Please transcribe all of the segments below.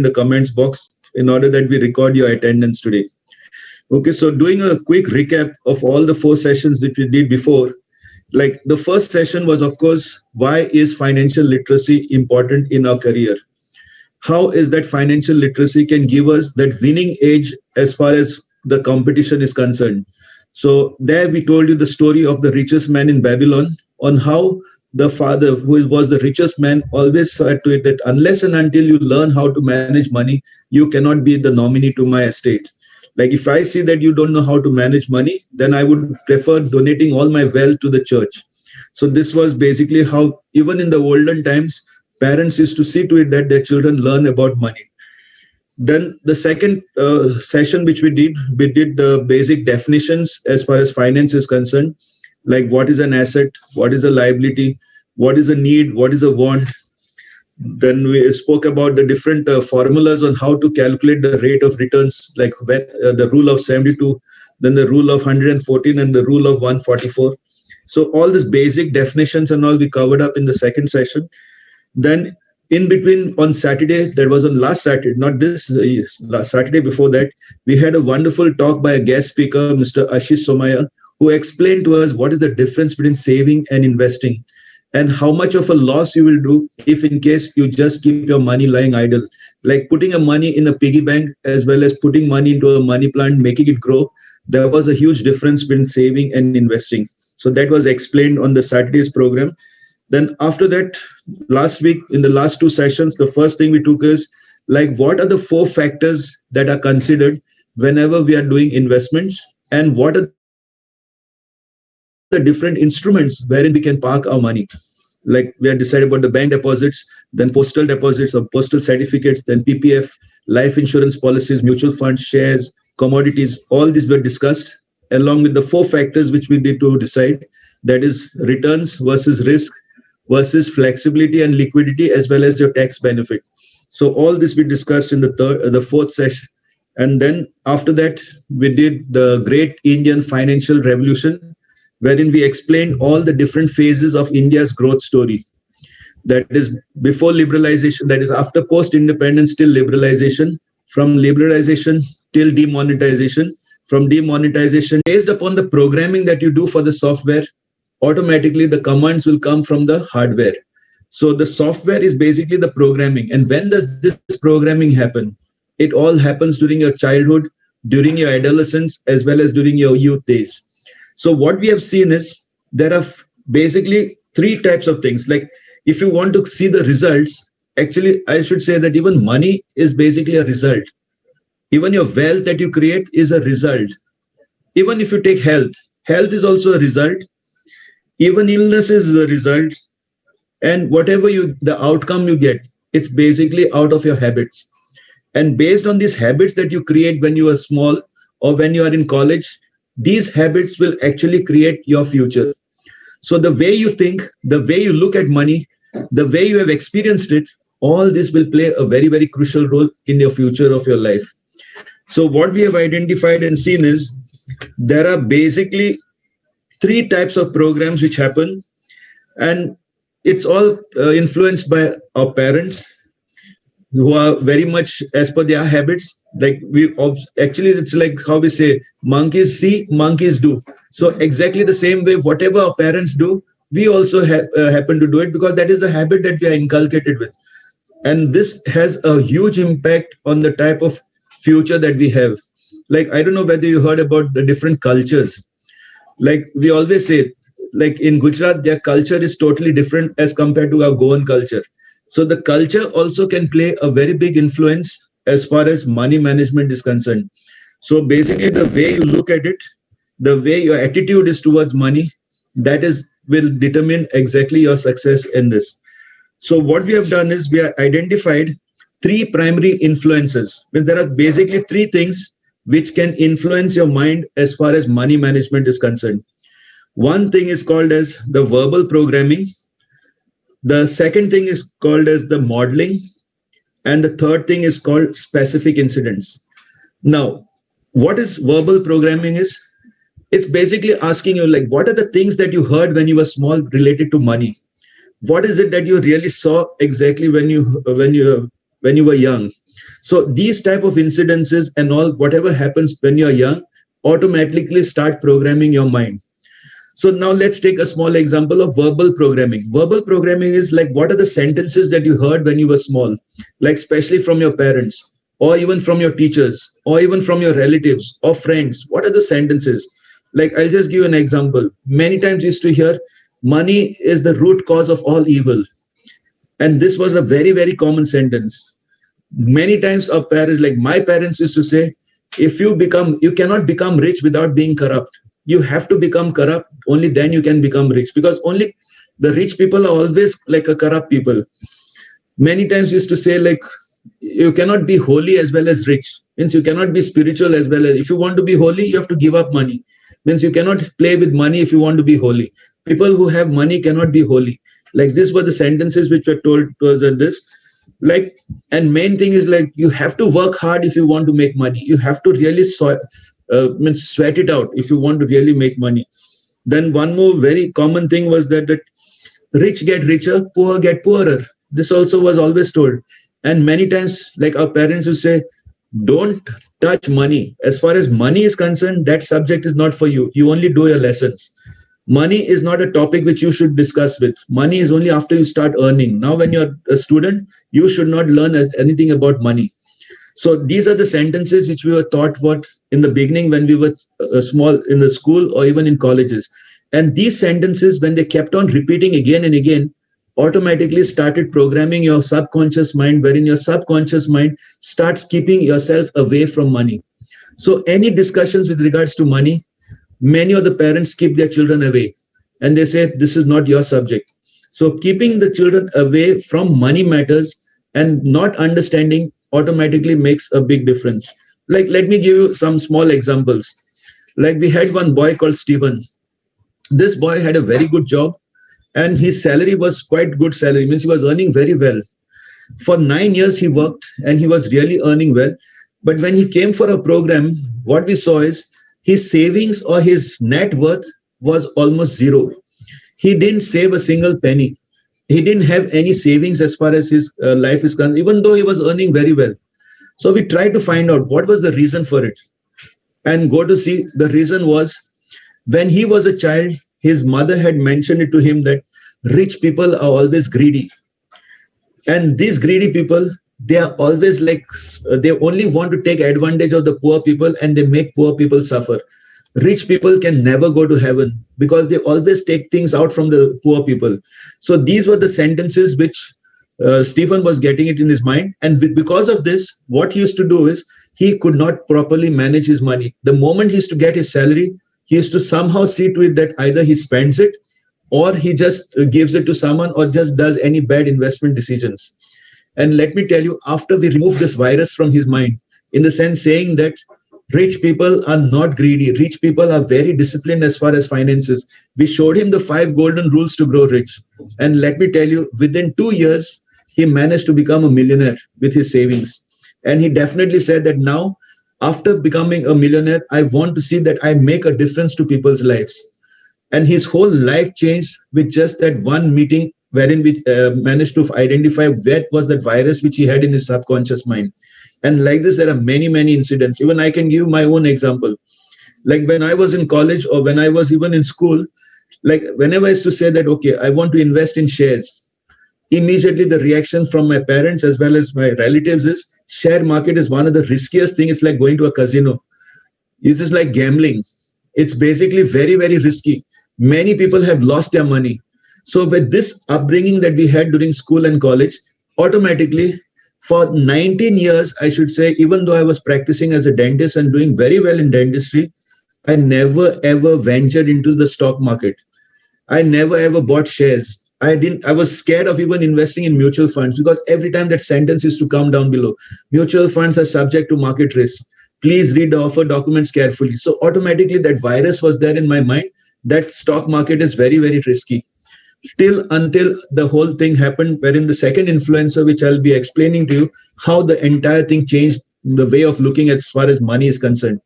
the comments box in order that we record your attendance today. Okay, so doing a quick recap of all the 4 sessions that we did before. Like the first session was, of course, why is financial literacy important in our career? How is that financial literacy can give us that winning edge as far as the competition is concerned? So there we told you the story of the richest man in Babylon, on how the father, who was the richest man, always said to it that unless and until you learn how to manage money, you cannot be the nominee to my estate. Like if I see that you don't know how to manage money, then I would prefer donating all my wealth to the church. So this was basically how, even in the olden times, parents used to see to it that their children learn about money. Then the second session which we did the basic definitions as far as finance is concerned, like what is an asset, what is a liability, what is a need, what is a want. Then we spoke about the different formulas on how to calculate the rate of returns, like when, the rule of 72, then the rule of 114 and the rule of 144. So all these basic definitions and all we covered up in the second session. Then in between on Saturday, that was on last Saturday, not this, last Saturday before that, we had a wonderful talk by a guest speaker, Mr. Ashish Somaya, who explained to us what is the difference between saving and investing, and how much of a loss you will do if in case you just keep your money lying idle. Like putting a money in a piggy bank as well as putting money into a money plant, making it grow, there was a huge difference between saving and investing. So that was explained on the Saturday's program. Then after that, last week, in the last 2 sessions, the first thing we took is like, what are the 4 factors that are considered whenever we are doing investments, and what are the different instruments wherein we can park our money. Like we have decided about the bank deposits, then postal deposits or postal certificates, then PPF, life insurance policies, mutual funds, shares, commodities. All these were discussed along with the 4 factors which we need to decide. That is returns versus risk versus flexibility and liquidity, as well as your tax benefit. So all this we discussed in the 4th session. And then after that, we did the Great Indian Financial Revolution, wherein we explained all the different phases of India's growth story. That is before liberalization, that is after post-independence till liberalization, from liberalization till demonetization, from demonetization, based upon the programming that you do for the software, automatically the commands will come from the hardware. So the software is basically the programming. And when does this programming happen? It all happens during your childhood, during your adolescence, as well as during your youth days. So what we have seen is there are basically 3 types of things. Like if you want to see the results, actually, I should say that even money is basically a result. Even your wealth that you create is a result. Even if you take health, health is also a result. Even illness is a result. And whatever the outcome you get, it's basically out of your habits. And based on these habits that you create when you are small or when you are in college, these habits will actually create your future. So the way you think, the way you look at money, the way you have experienced it, all this will play a very, very crucial role in your future of your life. So what we have identified and seen is there are basically 3 types of programs which happen, and it's all influenced by our parents, who are very much as per their habits. Like actually, it's like how we say, monkeys see, monkeys do. So exactly the same way, whatever our parents do, we also happen to do it, because that is the habit that we are inculcated with. And this has a huge impact on the type of future that we have. Like, I don't know whether you heard about the different cultures. Like we always say, like in Gujarat, their culture is totally different as compared to our Goan culture. So the culture also can play a very big influence as far as money management is concerned. So basically the way you look at it, the way your attitude is towards money, that will determine exactly your success in this. So what we have done is we have identified 3 primary influences. Well, there are basically 3 things which can influence your mind as far as money management is concerned. One thing is called as the verbal programming. The second thing is called as the modeling. And the third thing is called specific incidents. Now, what is verbal programming is? It's basically asking you, like, what are the things that you heard when you were small related to money? What is it that you really saw exactly when you were young? So these type of incidences and all, whatever happens when you're young, automatically start programming your mind. So now let's take a small example of verbal programming. Verbal programming is like, what are the sentences that you heard when you were small, like especially from your parents, or even from your teachers, or even from your relatives or friends? What are the sentences? Like, I'll just give you an example. Many times you used to hear, money is the root cause of all evil. And this was a very, very common sentence. Many times our parents, like my parents used to say, if you cannot become rich without being corrupt. You have to become corrupt, only then you can become rich, because only the rich people are always like a corrupt people. Many times used to say, like, you cannot be holy as well as rich, means you cannot be spiritual as well as, if you want to be holy you have to give up money, means you cannot play with money if you want to be holy. People who have money cannot be holy. Like, these were the sentences which were told to us at this. Like, and main thing is, like, you have to work hard if you want to make money. You have to really means sweat it out if you want to really make money. Then one more very common thing was that rich get richer, poor get poorer. This also was always told. And many times, like, our parents will say, don't touch money. As far as money is concerned, that subject is not for you. You only do your lessons. Money is not a topic which you should discuss with. Money is only after you start earning. Now, when you're a student, you should not learn anything about money. So these are the sentences which we were taught what in the beginning when we were small in the school or even in colleges. And these sentences, when they kept on repeating again and again, automatically started programming your subconscious mind, wherein your subconscious mind starts keeping yourself away from money. So any discussions with regards to money, many of the parents keep their children away and they say, this is not your subject. So keeping the children away from money matters and not understanding automatically makes a big difference. Like, let me give you some small examples. Like, we had one boy called Stephen. This boy had a very good job and his salary was quite good salary, means he was earning very well. For 9 years he worked and he was really earning well. But when he came for a program, what we saw is his savings or his net worth was almost zero. He didn't save a single penny. He didn't have any savings as far as his life is concerned, even though he was earning very well. So we tried to find out what was the reason for it, and go to see the reason was, when he was a child, his mother had mentioned it to him that rich people are always greedy. And these greedy people, they are always like, they only want to take advantage of the poor people and they make poor people suffer. Rich people can never go to heaven because they always take things out from the poor people. So these were the sentences which Stephen was getting it in his mind. And because of this, what he used to do is he could not properly manage his money. The moment he used to get his salary, he used to somehow see to it that either he spends it or he just gives it to someone or just does any bad investment decisions. And let me tell you, after we remove this virus from his mind, in the sense saying that rich people are not greedy, rich people are very disciplined as far as finances, we showed him the 5 golden rules to grow rich. And let me tell you, within 2 years, he managed to become a millionaire with his savings. And he definitely said that now, after becoming a millionaire, I want to see that I make a difference to people's lives. And his whole life changed with just that one meeting wherein we managed to identify what was that virus which he had in his subconscious mind. And like this, there are many, many incidents. Even I can give my own example. Like when I was in college or when I was even in school, like whenever I used to say that, okay, I want to invest in shares, immediately the reaction from my parents as well as my relatives is, share market is one of the riskiest things. It's like going to a casino. It is like gambling. It's basically very, very risky. Many people have lost their money. So with this upbringing that we had during school and college, automatically for 19 years, I should say, even though I was practicing as a dentist and doing very well in dentistry, I never ever ventured into the stock market. I never ever bought shares. I was scared of even investing in mutual funds because every time that sentence is to come down below, mutual funds are subject to market risk. Please read the offer documents carefully. So automatically that virus was there in my mind that stock market is very, very risky. Till until the whole thing happened, wherein the second influencer, which I'll be explaining to you, how the entire thing changed the way of looking as far as money is concerned.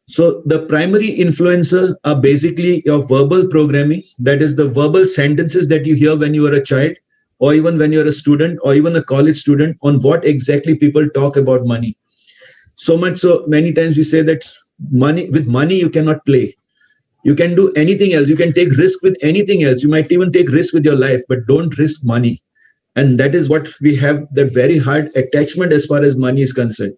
So the primary influencer are basically your verbal programming. That is the verbal sentences that you hear when you are a child. or even when you're a student or even a college student, on what exactly people talk about money. So much so, many times we say that money you cannot play. You can do anything else. You can take risk with anything else. You might even take risk with your life, but don't risk money. And that is what we have, that very hard attachment as far as money is concerned.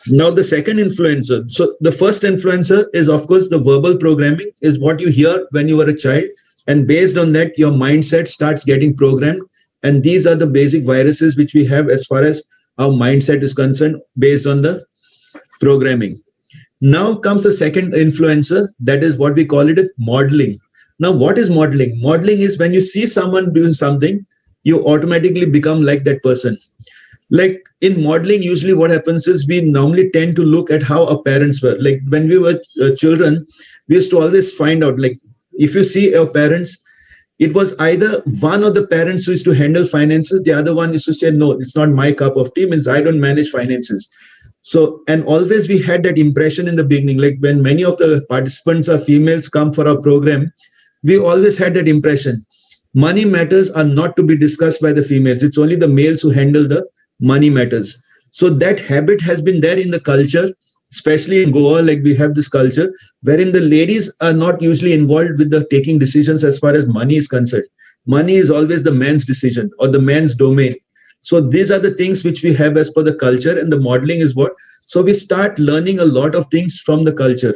Now the second influencer. So the first influencer is of course the verbal programming, is what you hear when you were a child. And based on that, your mindset starts getting programmed. And these are the basic viruses which we have as far as our mindset is concerned, based on the programming. Now comes the second influencer, that is what we call it modeling. Now, what is modeling? Modeling is when you see someone doing something, you automatically become like that person. Like in modeling, usually what happens is we normally tend to look at how our parents were. Like when we were children, we used to always find out, like if you see our parents, it was either one of the parents who used to handle finances, the other one used to say, no, it's not my cup of tea, means I don't manage finances. So, and always we had that impression in the beginning, like when many of the participants are females come for our program, we always had that impression. Money matters are not to be discussed by the females. It's only the males who handle the money matters. So that habit has been there in the culture, especially in Goa. Like we have this culture wherein the ladies are not usually involved with the taking decisions as far as money is concerned. Money is always the man's decision or the man's domain. So these are the things which we have as per the culture, and the modeling is what. So we start learning a lot of things from the culture.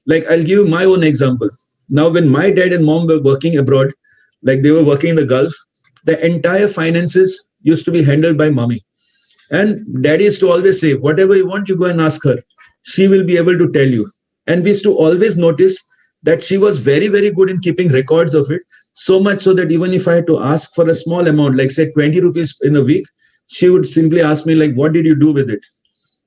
Like I'll give you my own example. Now, when my dad and mom were working abroad, like they were working in the Gulf, the entire finances used to be handled by mommy. And daddy used to always say, whatever you want, you go and ask her. She will be able to tell you. And we used to always notice that she was very, very good in keeping records of it. So much so that even if I had to ask for a small amount, like say 20 rupees in a week, she would simply ask me, like, what did you do with it?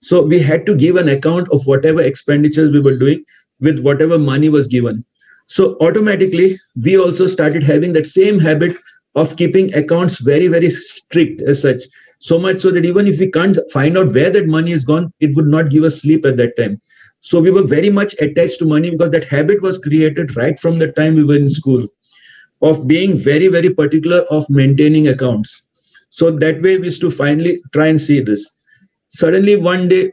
So we had to give an account of whatever expenditures we were doing with whatever money was given. So automatically, we also started having that same habit of keeping accounts very, very strict as such. So much so that even if we can't find out where that money is gone, it would not give us sleep at that time. So we were very much attached to money because that habit was created right from the time we were in school, of being very, very particular of maintaining accounts. So that way we used to finally try and see this. Suddenly one day,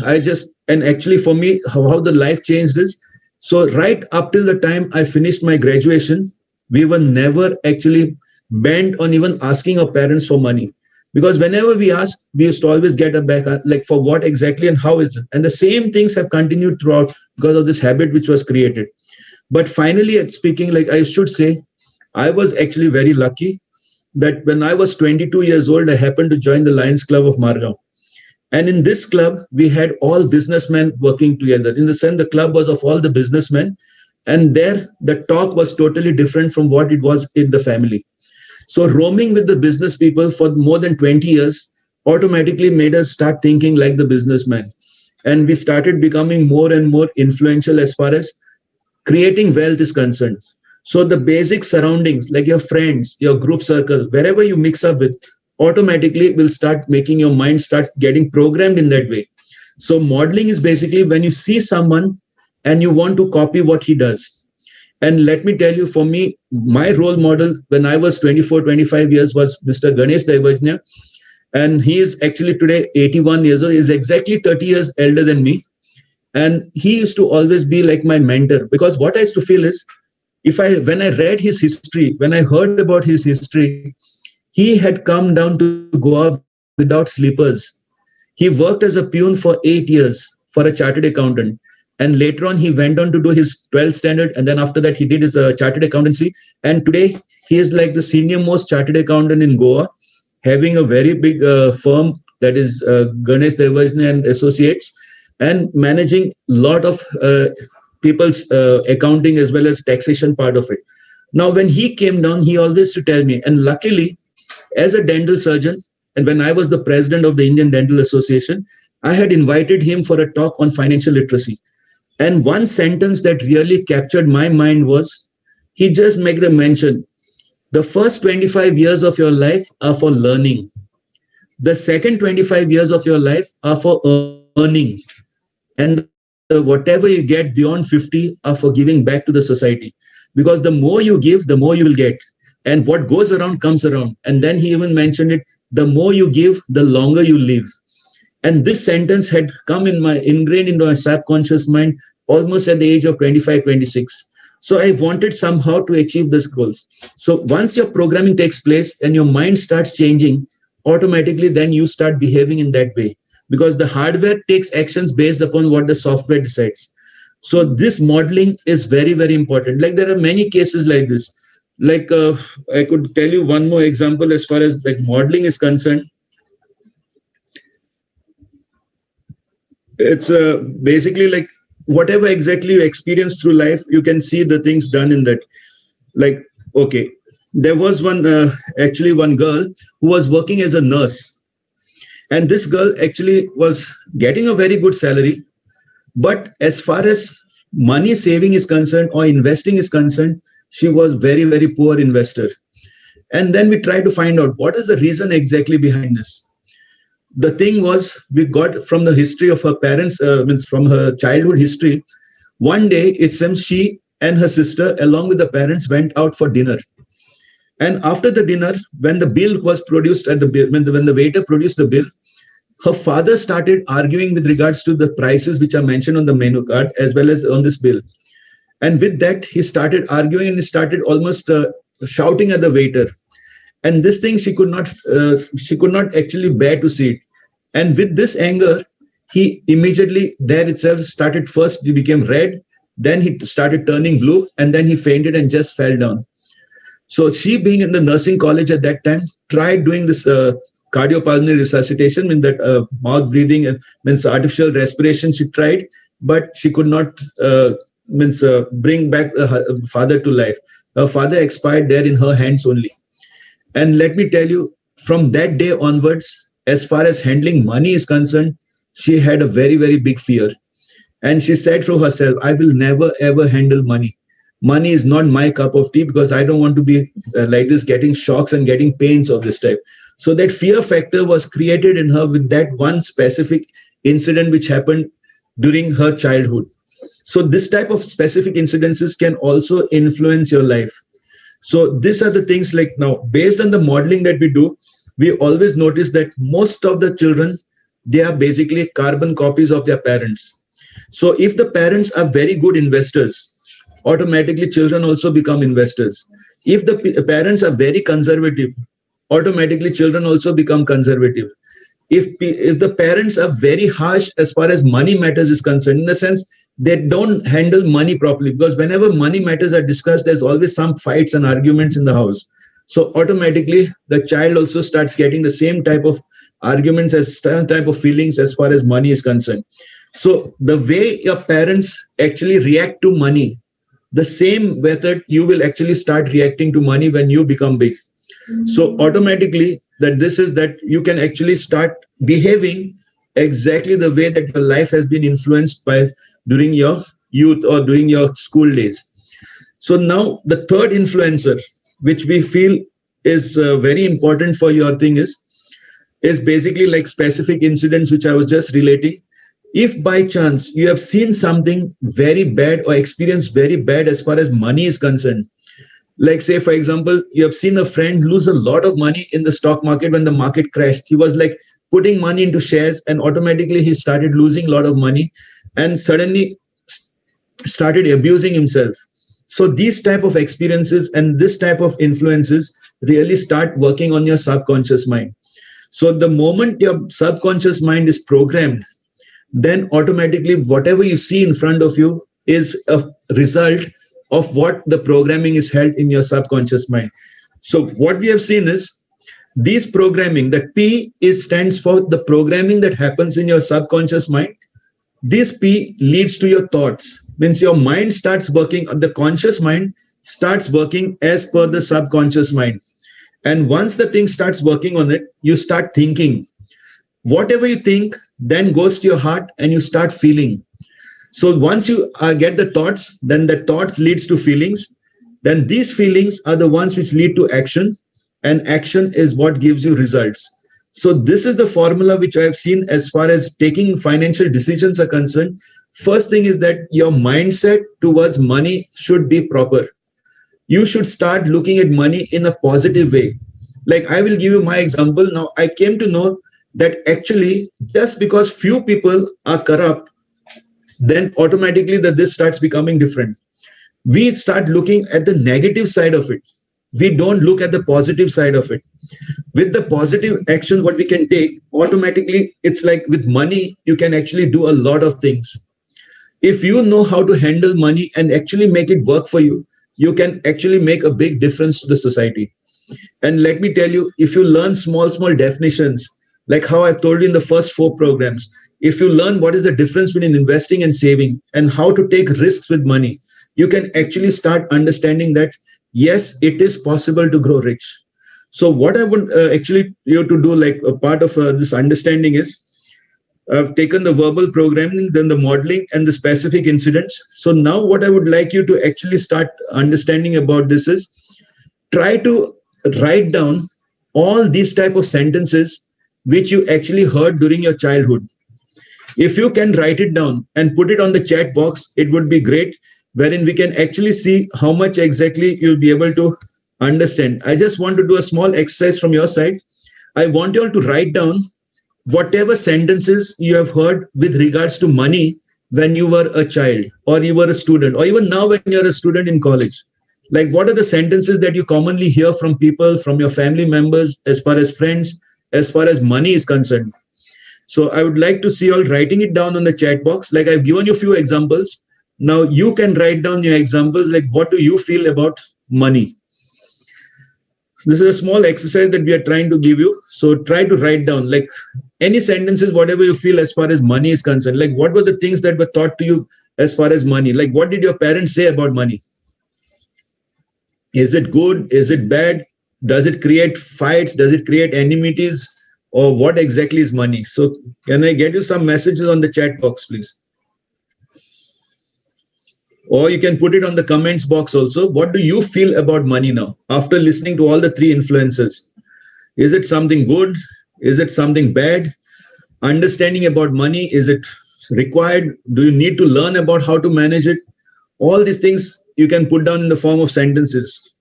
and actually for me, how the life changed is, so right up till the time I finished my graduation, we were never actually bent on even asking our parents for money. Because whenever we asked, we used to always get a back, like for what exactly and how is it? And the same things have continued throughout because of this habit which was created. But finally, at speaking, like I should say, I was actually very lucky that when I was 22 years old, I happened to join the Lions Club of Margao. And in this club, we had all businessmen working together. In the sense, the club was of all the businessmen. And there, the talk was totally different from what it was in the family. So roaming with the business people for more than 20 years automatically made us start thinking like the businessman. And we started becoming more and more influential as far as creating wealth is concerned. So the basic surroundings, like your friends, your group circle, wherever you mix up with, automatically will start making your mind start getting programmed in that way. So modeling is basically when you see someone and you want to copy what he does. And let me tell you, for me, my role model when I was 24, 25 years was Mr. Ganesh Daivajnya. And he is actually today 81 years old. He's exactly 30 years elder than me. And he used to always be like my mentor, because what I used to feel is, when I read his history, when I heard about his history, he had come down to Goa without sleepers. He worked as a peon for 8 years for a chartered accountant. And later on, he went on to do his 12th standard. And then after that, he did his chartered accountancy. And today, he is like the senior most chartered accountant in Goa, having a very big firm that is Ganesh Devajne and Associates, and managing a lot of people's accounting as well as taxation part of it. Now, when he came down, he always used to tell me, and luckily, as a dental surgeon, and when I was the president of the Indian Dental Association, I had invited him for a talk on financial literacy. And one sentence that really captured my mind was, he just made a mention, the first 25 years of your life are for learning. The second 25 years of your life are for earning. And whatever you get beyond 50 are for giving back to the society. Because the more you give, the more you will get. and what goes around comes around. And then he even mentioned it, the more you give, the longer you live. And this sentence had come in my ingrained into my subconscious mind almost at the age of 25, 26. So I wanted somehow to achieve these goals. So once your programming takes place and your mind starts changing, automatically then you start behaving in that way, because the hardware takes actions based upon what the software decides. So this modeling is very, very important. Like there are many cases like this. Like I could tell you one more example as far as like modeling is concerned. It's basically like whatever exactly you experience through life, you can see the things done in that. Like, okay, there was actually one girl who was working as a nurse, and this girl actually was getting a very good salary, but as far as money saving is concerned or investing is concerned, she was very, very poor investor. And then we tried to find out what is the reason exactly behind this. The thing was, we got from the history of her parents, means from her childhood history. One day, it seems she and her sister, along with the parents, went out for dinner. And after the dinner, when the bill was produced at the bill, when the waiter produced the bill, her father started arguing with regards to the prices which are mentioned on the menu card as well as on this bill. And with that, he started arguing and he started almost shouting at the waiter. And this thing she could not actually bear to see it. And with this anger, he immediately there itself started, first he became red, then he started turning blue, and then he fainted and just fell down. So she, being in the nursing college at that time, tried doing this cardiopulmonary resuscitation, means that mouth breathing and means artificial respiration. She tried, but she could not bring back her father to life. Her father expired there in her hands only. And let me tell you, from that day onwards, as far as handling money is concerned, she had a very, very big fear. And she said to herself, I will never, ever handle money. Money is not my cup of tea, because I don't want to be like this, getting shocks and getting pains of this type. So that fear factor was created in her with that one specific incident which happened during her childhood. So this type of specific incidences can also influence your life. So these are the things, like now, based on the modeling that we do, we always notice that most of the children, they are basically carbon copies of their parents. So if the parents are very good investors, automatically children also become investors. If the parents are very conservative, automatically children also become conservative. If the parents are very harsh as far as money matters is concerned, in the sense they don't handle money properly, because whenever money matters are discussed, there's always some fights and arguments in the house. So automatically the child also starts getting the same type of arguments, as type of feelings as far as money is concerned. So the way your parents actually react to money, the same method you will actually start reacting to money when you become big. So automatically that you can actually start behaving exactly the way that your life has been influenced by during your youth or during your school days. So now the third influencer, which we feel is very important for your thing, is basically like specific incidents which I was just relating. If by chance you have seen something very bad or experienced very bad as far as money is concerned, like say for example, you have seen a friend lose a lot of money in the stock market when the market crashed. He was like putting money into shares, and automatically he started losing a lot of money and suddenly started abusing himself. So these type of experiences and this type of influences really start working on your subconscious mind. So the moment your subconscious mind is programmed, then automatically whatever you see in front of you is a result of what the programming is held in your subconscious mind. So what we have seen is these programming, that P stands for the programming that happens in your subconscious mind. This P leads to your thoughts, means your mind starts working, the conscious mind starts working as per the subconscious mind. And once the thing starts working on it, you start thinking. Whatever you think then goes to your heart and you start feeling. So once you get the thoughts, then the thoughts leads to feelings. Then these feelings are the ones which lead to action, and action is what gives you results. So this is the formula which I have seen as far as taking financial decisions are concerned. First thing is that your mindset towards money should be proper. you should start looking at money in a positive way. Like, I will give you my example. Now, I came to know that actually just because few people are corrupt, then automatically that this starts becoming different. We start looking at the negative side of it. We don't look at the positive side of it. With the positive action what we can take, automatically it's like with money you can actually do a lot of things. If you know how to handle money and actually make it work for you, you can actually make a big difference to the society. And let me tell you, if you learn small definitions, like how I've told you in the first 4 programs, if you learn what is the difference between investing and saving and how to take risks with money, you can actually start understanding that yes, it is possible to grow rich. So what I would actually you to do, like a part of this understanding is, I've taken the verbal programming, then the modeling and the specific incidents. So now what I would like you to actually start understanding about this is, try to write down all these type of sentences which you actually heard during your childhood. If you can write it down and put it on the chat box, it would be great, wherein we can actually see how much exactly you'll be able to understand. I just want to do a small exercise from your side. I want you all to write down whatever sentences you have heard with regards to money when you were a child or you were a student, or even now when you're a student in college. Like, what are the sentences that you commonly hear from people, from your family members, as far as friends, as far as money is concerned? So I would like to see you all writing it down on the chat box. Like, I've given you a few examples. Now you can write down your examples, like what do you feel about money? This is a small exercise that we are trying to give you. So try to write down like any sentences, whatever you feel as far as money is concerned. Like, what were the things that were taught to you as far as money? Like, what did your parents say about money? Is it good? Is it bad? Does it create fights? Does it create enmities? Or what exactly is money? So can I get you some messages on the chat box, please? Or you can put it on the comments box also. What do you feel about money now after listening to all the 3 influences? Is it something good? Is it something bad? Understanding about money, is it required? Do you need to learn about how to manage it? All these things you can put down in the form of sentences.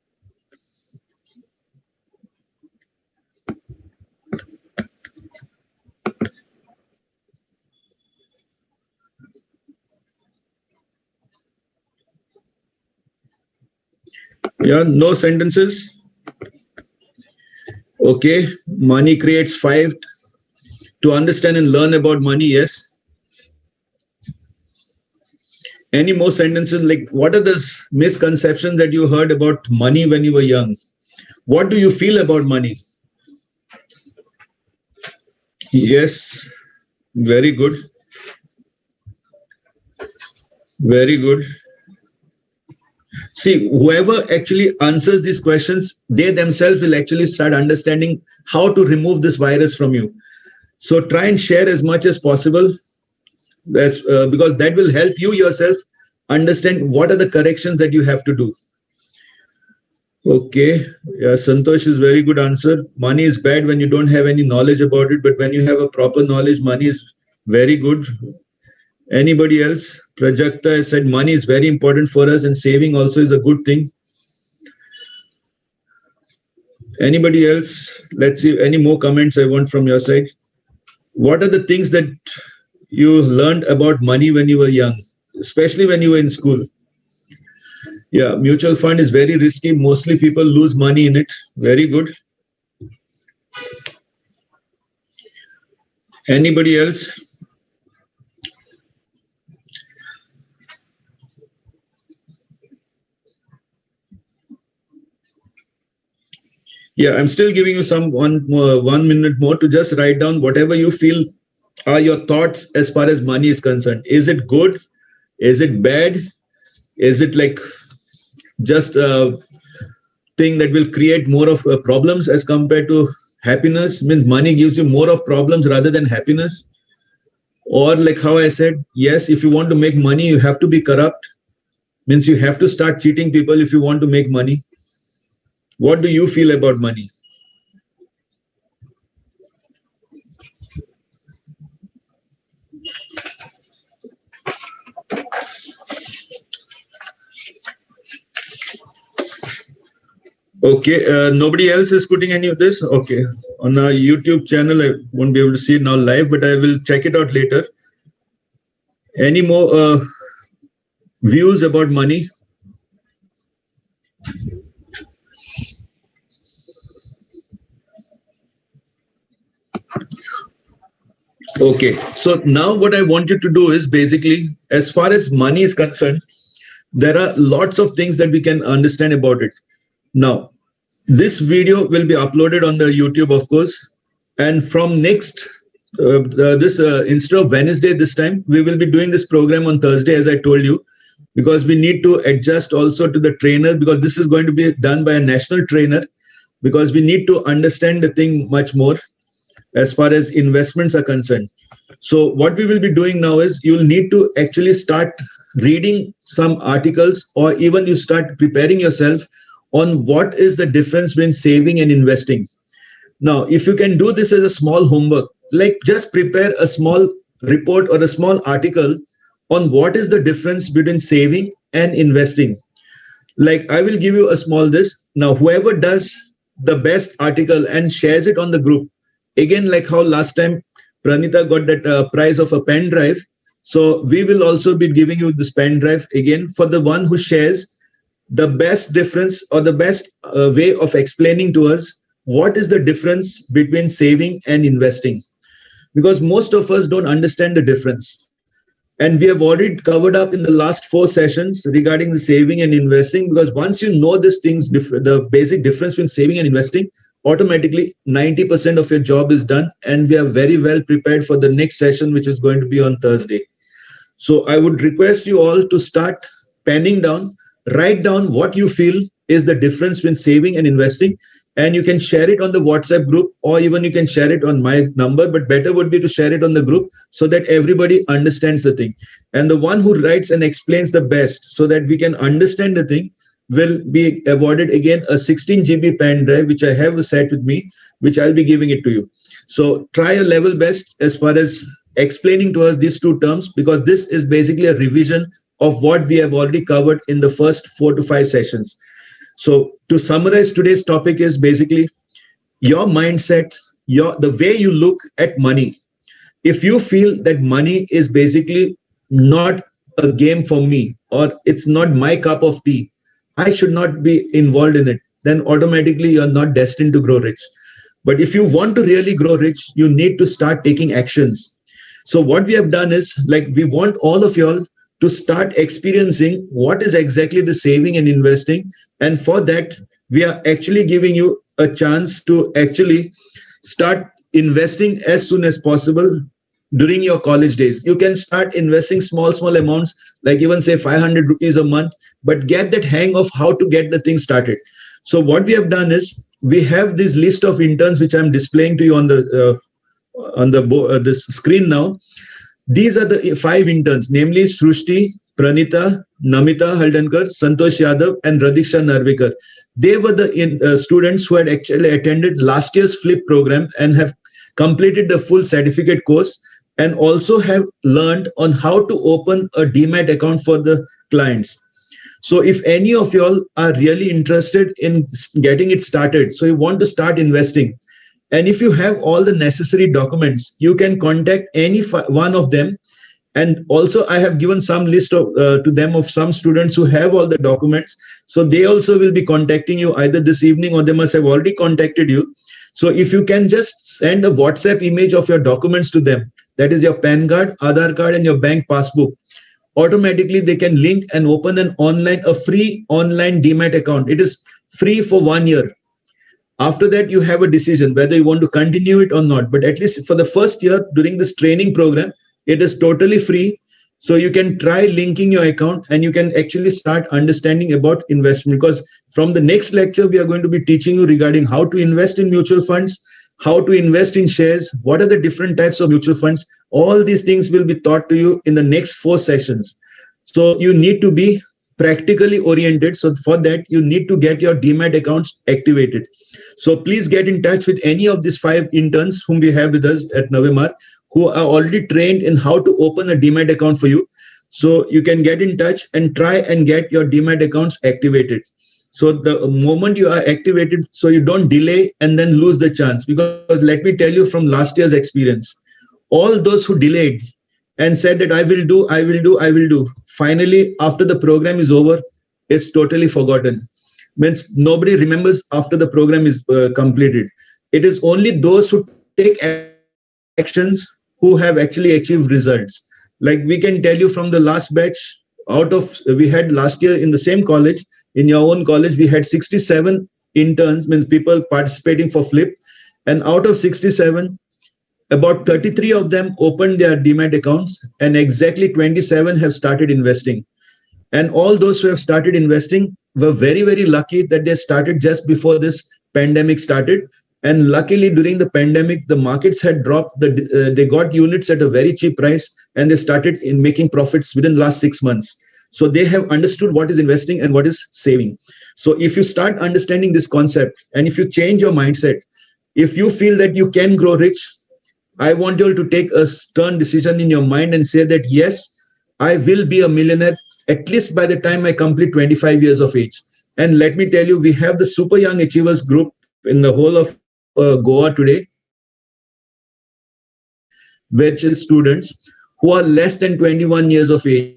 Yeah, no sentences. Okay, money creates 5. To understand and learn about money, yes. Any more sentences? Like, what are the misconceptions that you heard about money when you were young? What do you feel about money? Yes, very good. Very good. See, whoever actually answers these questions, they themselves will actually start understanding how to remove this virus from you. So try and share as much as possible, because that will help you yourself understand what are the corrections that you have to do. Okay, yeah, Santosh is very good answer. Money is bad when you don't have any knowledge about it, but when you have a proper knowledge, money is very good. Anybody else? Prajakta has said money is very important for us and saving also is a good thing. Anybody else? Let's see, any more comments I want from your side. What are the things that you learned about money when you were young, especially when you were in school? Yeah, mutual fund is very risky. Mostly people lose money in it. Very good. Anybody else? Yeah, I'm still giving you some 1 minute more to just write down whatever you feel are your thoughts as far as money is concerned. Is it good? Is it bad? Is it like just a thing that will create more of problems as compared to happiness? Means money gives you more of problems rather than happiness? Or like how I said, yes, if you want to make money, you have to be corrupt. Means you have to start cheating people if you want to make money. What do you feel about money? Okay, nobody else is putting any of this. Okay, on our YouTube channel, I won't be able to see it now live, but I will check it out later. Any more views about money? Okay, so now what I want you to do is basically, as far as money is concerned, there are lots of things that we can understand about it. Now, this video will be uploaded on the YouTube, of course, and from next this instead of Wednesday this time, we will be doing this program on Thursday, as I told you, because we need to adjust also to the trainer, because this is going to be done by a national trainer, because we need to understand the thing much more as far as investments are concerned. So what we will be doing now is you will need to actually start reading some articles, or even you start preparing yourself on what is the difference between saving and investing. Now, if you can do this as a small homework, like just prepare a small report or a small article on what is the difference between saving and investing. Like I will give you a small this. Now, whoever does the best article and shares it on the group, again, like how last time Pranita got that prize of a pen drive. So we will also be giving you this pen drive again for the one who shares the best difference or the best way of explaining to us what is the difference between saving and investing, because most of us don't understand the difference, and we have already covered up in the last 4 sessions regarding the saving and investing, because once you know these things, the basic difference between saving and investing, automatically 90% of your job is done, and we are very well prepared for the next session, which is going to be on Thursday. So I would request you all to start penning down, write down what you feel is the difference between saving and investing, and you can share it on the WhatsApp group, or even you can share it on my number, but better would be to share it on the group so that everybody understands the thing. And the one who writes and explains the best so that we can understand the thing will be awarded again a 16 GB pen drive, which I have set with me, which I'll be giving it to you. So try your level best as far as explaining to us these two terms, because this is basically a revision of what we have already covered in the first 4 to 5 sessions. So to summarize, today's topic is basically your mindset, the way you look at money. If you feel that money is basically not a game for me, or it's not my cup of tea, I should not be involved in it, then automatically you're not destined to grow rich. But if you want to really grow rich, you need to start taking actions. So what we have done is, like, we want all of y'all to start experiencing what is exactly the saving and investing. And for that, we are actually giving you a chance to actually start investing as soon as possible during your college days. You can start investing small amounts, like even say 500 rupees a month, but get that hang of how to get the thing started. So what we have done is, we have this list of interns which I'm displaying to you on the this screen now. These are the 5 interns, namely Srushti, Pranita, Namita Haldankar, Santosh Yadav, and Radiksha Narvikar. They were the students who had actually attended last year's F.L.I.P program and have completed the full certificate course, and also have learned on how to open a demat account for the clients. So if any of y'all are really interested in getting it started, so you want to start investing, and if you have all the necessary documents, you can contact any one of them. And also I have given some list to them of some students who have all the documents. So they also will be contacting you either this evening, or they must have already contacted you. So if you can just send a WhatsApp image of your documents to them, that is your PAN card, Aadhaar card, and your bank passbook, automatically they can link and open a free online demat account. It is free for 1 year. After that, you have a decision whether you want to continue it or not. But at least for the first year during this training program, it is totally free. So you can try linking your account, and you can actually start understanding about investment. Because from the next lecture, we are going to be teaching you regarding how to invest in mutual funds, how to invest in shares, what are the different types of mutual funds. All these things will be taught to you in the next 4 sessions. So you need to be practically oriented. So for that, you need to get your demat accounts activated. So please get in touch with any of these 5 interns whom we have with us at Navemar, who are already trained in how to open a demat account for you. So you can get in touch and try and get your demat accounts activated. So the moment you are activated, so you don't delay and then lose the chance. Because let me tell you from last year's experience, all those who delayed and said that I will do, I will do, I will do, finally, after the program is over, it's totally forgotten. Means nobody remembers after the program is completed. It is only those who take actions who have actually achieved results. Like we can tell you from the last batch, out of we had last year in the same college, in your own college, we had 67 interns, means people participating for Flip, and out of 67, about 33 of them opened their demat accounts, and exactly 27 have started investing. And all those who have started investing were very, very lucky that they started just before this pandemic started. And luckily, during the pandemic, the markets had dropped. They got units at a very cheap price, and they started in making profits within last 6 months. So they have understood what is investing and what is saving. So if you start understanding this concept, and if you change your mindset, if you feel that you can grow rich, I want you all to take a stern decision in your mind and say that, yes, I will be a millionaire at least by the time I complete 25 years of age. And let me tell you, we have the Super Young Achievers group in the whole of Goa today, which is students who are less than 21 years of age.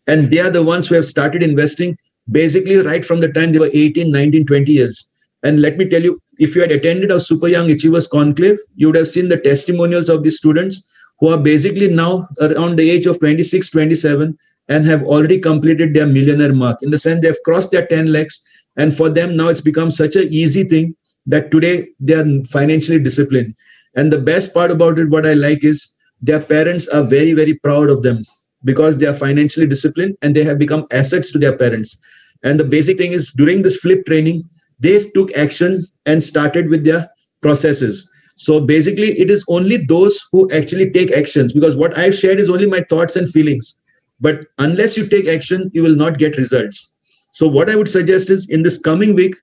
And they are the ones who have started investing basically right from the time they were 18, 19, 20 years. And let me tell you, if you had attended our Super Young Achievers Conclave, you would have seen the testimonials of these students who are basically now around the age of 26, 27 and have already completed their millionaire mark. In the sense, they have crossed their 10 lakhs. And for them, now it's become such an easy thing that today they are financially disciplined. And the best part about it, what I like is their parents are very, very proud of them because they are financially disciplined and they have become assets to their parents. And the basic thing is during this Flip training, they took action and started with their processes. So basically, it is only those who actually take actions, because what I've shared is only my thoughts and feelings. But unless you take action, you will not get results. So what I would suggest is in this coming week,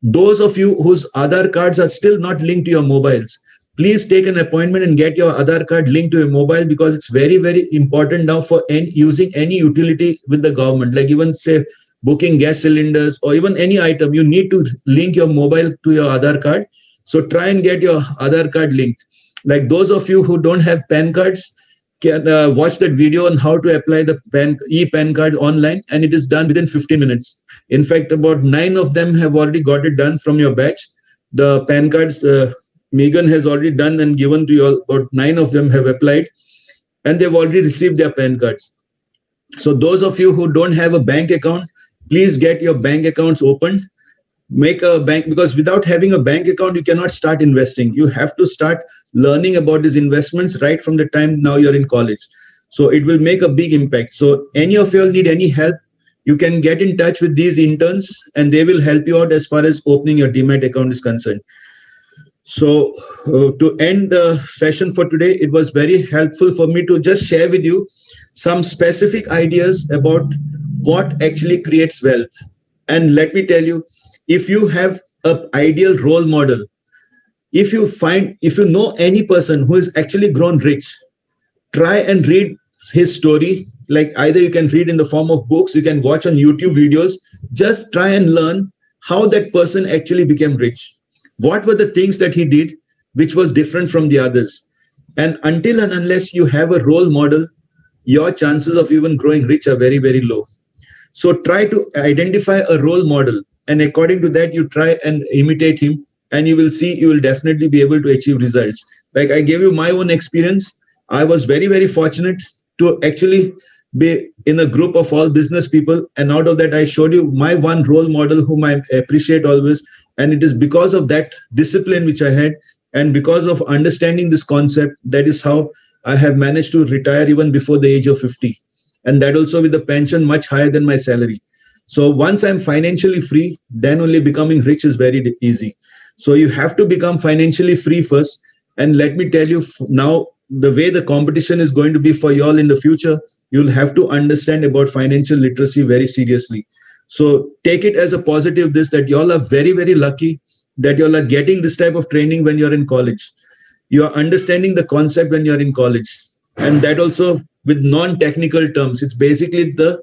those of you whose Aadhaar cards are still not linked to your mobiles, please take an appointment and get your Aadhaar card linked to your mobile, because it's very, very important now for using any utility with the government, like even say booking gas cylinders or even any item. You need to link your mobile to your Aadhaar card. So try and get your Aadhaar card linked. Like those of you who don't have PAN cards, can watch that video on how to apply the e-PAN card online, and it is done within 15 minutes. In fact, about 9 of them have already got it done from your batch. The PAN cards Megan has already done and given to you all. About 9 of them have applied, and they've already received their PAN cards. So those of you who don't have a bank account, please get your bank accounts opened. Make a bank, because without having a bank account, you cannot start investing. You have to start learning about these investments right from the time now you're in college. So it will make a big impact. So any of you all need any help, you can get in touch with these interns and they will help you out as far as opening your demat account is concerned. So to end the session for today, it was very helpful for me to just share with you some specific ideas about what actually creates wealth. And let me tell you, if you have an ideal role model, if you know any person who has actually grown rich, try and read his story. Like either you can read in the form of books, you can watch on YouTube videos. Just try and learn how that person actually became rich. What were the things that he did which was different from the others? And until and unless you have a role model, your chances of even growing rich are very, very low. So try to identify a role model, and according to that, you try and imitate him, and you will see you will definitely be able to achieve results. Like I gave you my own experience. I was very, very fortunate to actually be in a group of all business people. And out of that, I showed you my one role model whom I appreciate always. And it is because of that discipline which I had, and because of understanding this concept, that is how I have managed to retire even before the age of 50. And that also with a pension much higher than my salary. So once I'm financially free, then only becoming rich is very easy. So you have to become financially free first. And let me tell you now, the way the competition is going to be for you all in the future, you'll have to understand about financial literacy very seriously. So take it as a positive this, that you all are very, very lucky that you all are getting this type of training when you're in college. You are understanding the concept when you're in college. And that also with non-technical terms. It's basically the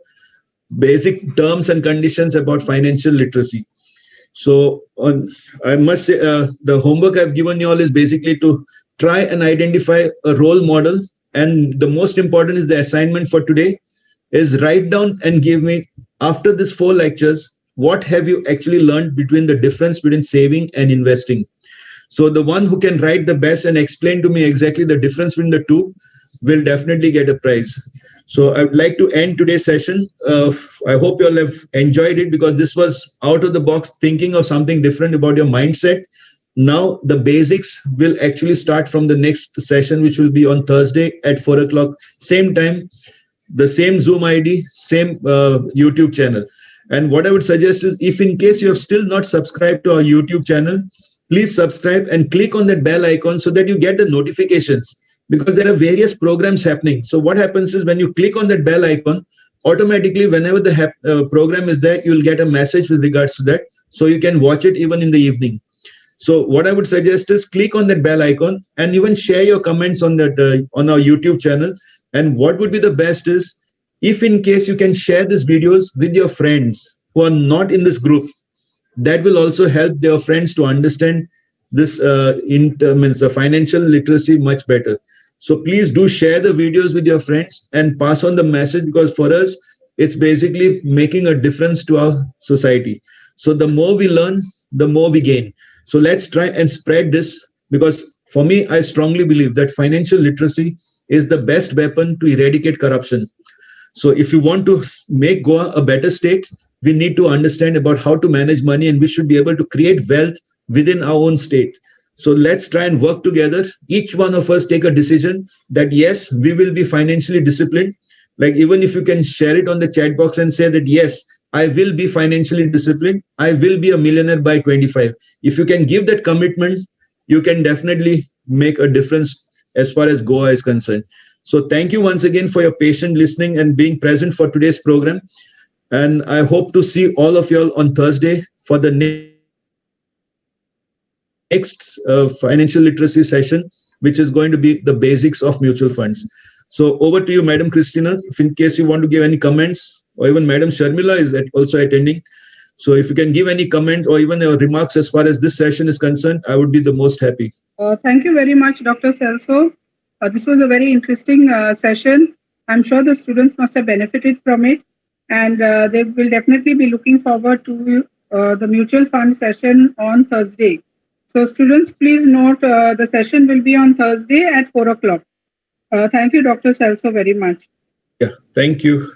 basic terms and conditions about financial literacy. So I must say the homework I've given you all is basically to try and identify a role model. And the most important is the assignment for today is write down and give me, after this 4 lectures, what have you actually learned between the difference between saving and investing. So the one who can write the best and explain to me exactly the difference between the two will definitely get a prize. So I would like to end today's session. I hope you all have enjoyed it, because this was out of the box, thinking of something different about your mindset. Now the basics will actually start from the next session, which will be on Thursday at 4 o'clock, same time, the same Zoom ID, same YouTube channel. And what I would suggest is, if in case you have still not subscribed to our YouTube channel, please subscribe and click on that bell icon so that you get the notifications, because there are various programs happening. So what happens is, when you click on that bell icon, automatically whenever the program is there, you'll get a message with regards to that, so you can watch it even in the evening. So what I would suggest is, click on that bell icon and even share your comments on that on our YouTube channel. And what would be the best is, if in case you can share these videos with your friends who are not in this group, that will also help their friends to understand this means the financial literacy much better. So please do share the videos with your friends and pass on the message, because for us, it's basically making a difference to our society. So the more we learn, the more we gain. So let's try and spread this, because for me, I strongly believe that financial literacy is the best weapon to eradicate corruption. So if you want to make Goa a better state, we need to understand about how to manage money, and we should be able to create wealth within our own state. So let's try and work together. Each one of us take a decision that yes, we will be financially disciplined. Like, even if you can share it on the chat box and say that yes, I will be financially disciplined, I will be a millionaire by 25. If you can give that commitment, you can definitely make a difference as far as Goa is concerned. So thank you once again for your patient listening and being present for today's program. And I hope to see all of you all on Thursday for the next financial literacy session, which is going to be the basics of mutual funds. So over to you, Madam Christina, if in case you want to give any comments, or even Madam Sharmila is also attending. So if you can give any comments or even remarks as far as this session is concerned, I would be the most happy. Thank you very much, Dr. Celso. This was a very interesting session. I'm sure the students must have benefited from it, and they will definitely be looking forward to the mutual fund session on Thursday. So students, please note the session will be on Thursday at 4 o'clock. Thank you, Dr. Celso, very much. Yeah, thank you.